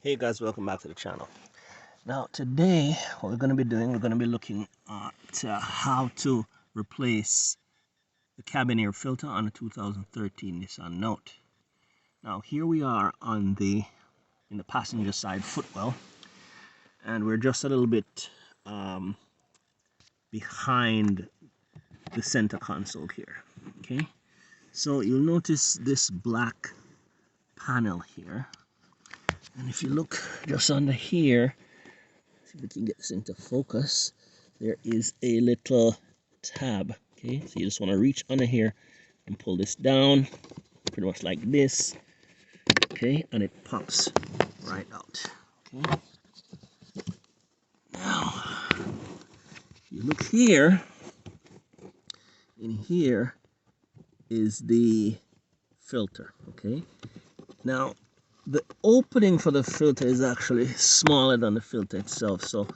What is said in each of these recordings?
Hey guys, welcome back to the channel. Now today what we're going to be doing, we're going to be looking at how to replace the cabin air filter on the 2013 Nissan Note. Now here we are in the passenger side footwell, and we're just a little bit behind the center console here. Okay, so you'll notice this black panel here, and if you look just under here, see if we can get this into focus, there is a little tab. Okay, so you just want to reach under here and pull this down pretty much like this. Okay, and it pops right out. Okay, now you look here, in here is the filter. Okay, now the opening for the filter is actually smaller than the filter itself, so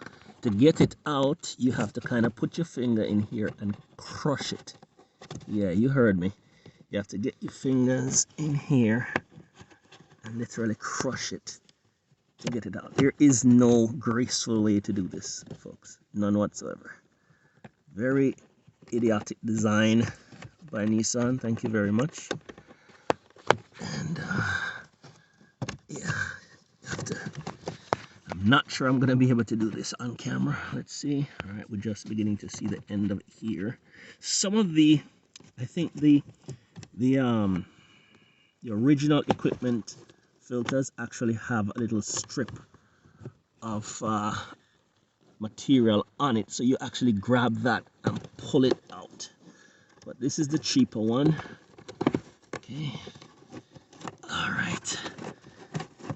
to get it out you have to kind of put your finger in here and crush it. Yeah, you heard me. You have to get your fingers in here and literally crush it to get it out. There is no graceful way to do this, folks, none whatsoever. Very idiotic design by Nissan, thank you very much. And yeah, I'm not sure I'm gonna be able to do this on camera. Let's see. All right, we're just beginning to see the end of it here. Some of the, I think the original equipment filters actually have a little strip of material on it, so you actually grab that and pull it out. But this is the cheaper one. Okay.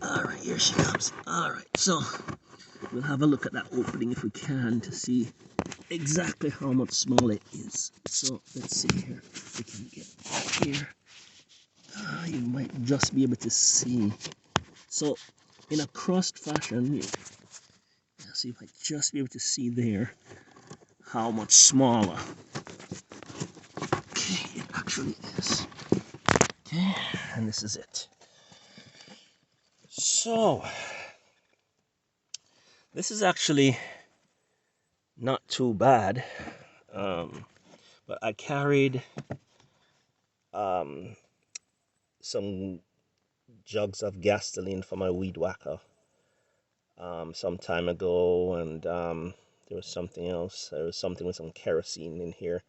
All right, here she comes. All right, so we'll have a look at that opening if we can to see exactly how much smaller it is. So let's see here if we can get back here. You might just be able to see. So in a crossed fashion, see if I just be able to see there how much smaller. Okay, it actually is. Okay, and this is it. So this is actually not too bad, but I carried some jugs of gasoline for my weed whacker some time ago, and there was something else. There was something with some kerosene in here.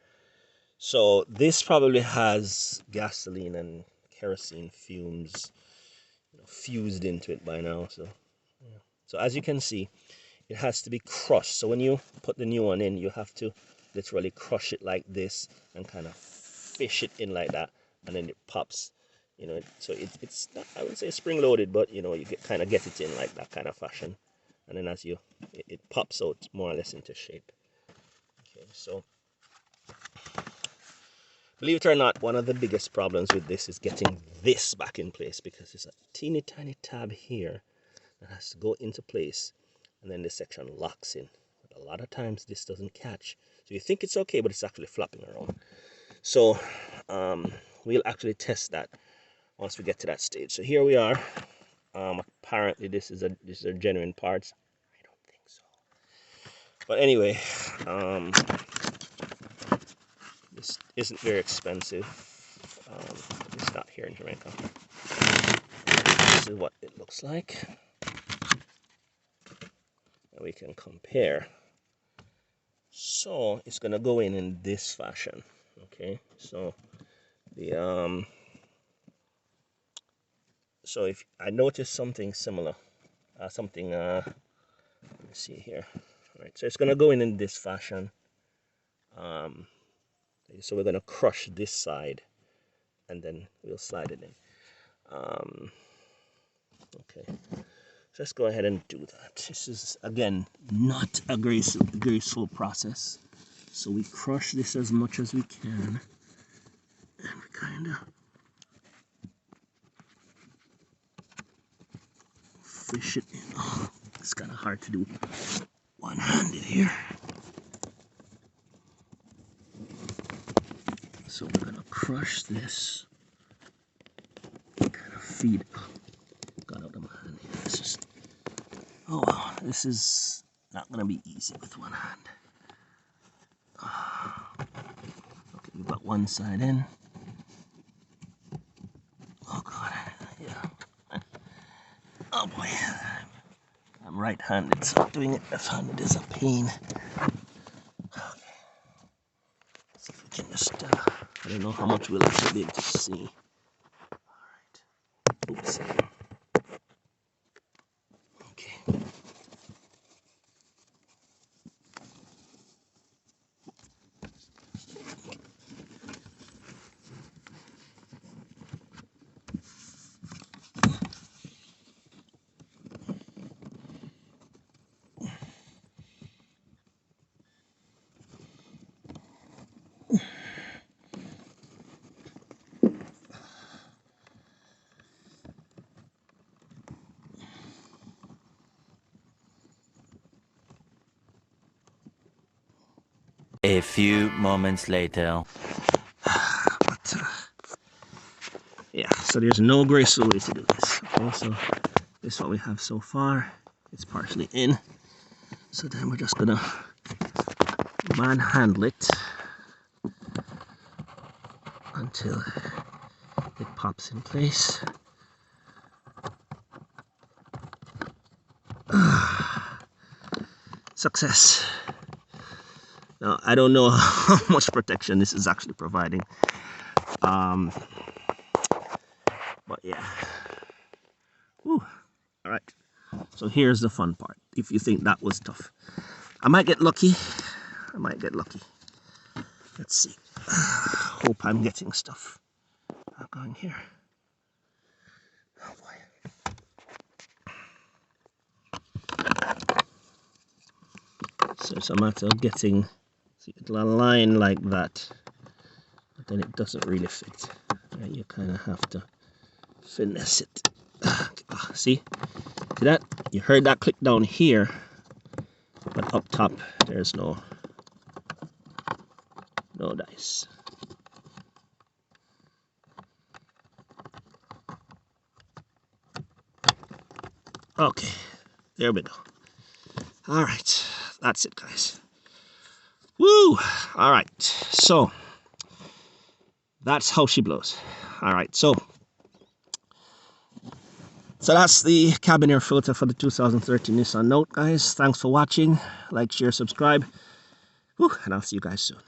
So this probably has gasoline and kerosene fumes, fused into it by now. So, yeah. So as you can see, it has to be crushed. So when you put the new one in, you have to literally crush it like this and kind of fish it in like that, and then it pops. So it's not, I wouldn't say spring loaded, but you kind of get it in like that kind of fashion, and then as it pops out more or less into shape. Okay, so believe it or not, one of the biggest problems with this is getting this back in place, because there's a teeny tiny tab here that has to go into place, and then this section locks in. But a lot of times this doesn't catch, so you think it's okay, but it's actually flopping around. So we'll actually test that once we get to that stage. So here we are. Apparently this is a genuine parts. I don't think so, but anyway, this isn't very expensive. It's not here in Jamaica. This is what it looks like, and we can compare. So it's gonna go in this fashion. Okay, so the so if I notice something similar, let me see here. All right, so it's gonna go in this fashion. So we're gonna crush this side, and then we'll slide it in. Okay, so let's go ahead and do that. This is again not a graceful process. So we crush this as much as we can, and we kind of fish it in. Oh, it's kind of hard to do one-handed here. So we're gonna crush this, kind of feed. Got out of my hand here. Let's just Oh wow, this is not gonna be easy with one hand. Okay, we got one side in. Oh god, yeah. Oh boy, I'm right-handed, so doing it left-handed is a pain. Okay. See if we can just, I don't know how much we'll actually be able to see. Alright. Oops. Okay. A few moments later. But, yeah, so there's no graceful way to do this. Okay, so this is what we have so far. It's partially in. So then we're just gonna manhandle it until it pops in place. Success. Now, I don't know how much protection this is actually providing. But yeah. Whew. All right. So here's the fun part. If you think that was tough, I might get lucky. I might get lucky. Let's see. Hope I'm getting stuff going here. Oh boy. So it's a matter of getting, see, it'll align like that, but then it doesn't really fit. Right? You kind of have to finesse it. See that? You heard that click down here, but up top there's no dice. Okay, there we go. All right, that's it, guys. Woo! All right, so that's how she blows. All right, so that's the cabin air filter for the 2013 Nissan Note, guys. Thanks for watching. Like, share, subscribe. Woo, and I'll see you guys soon.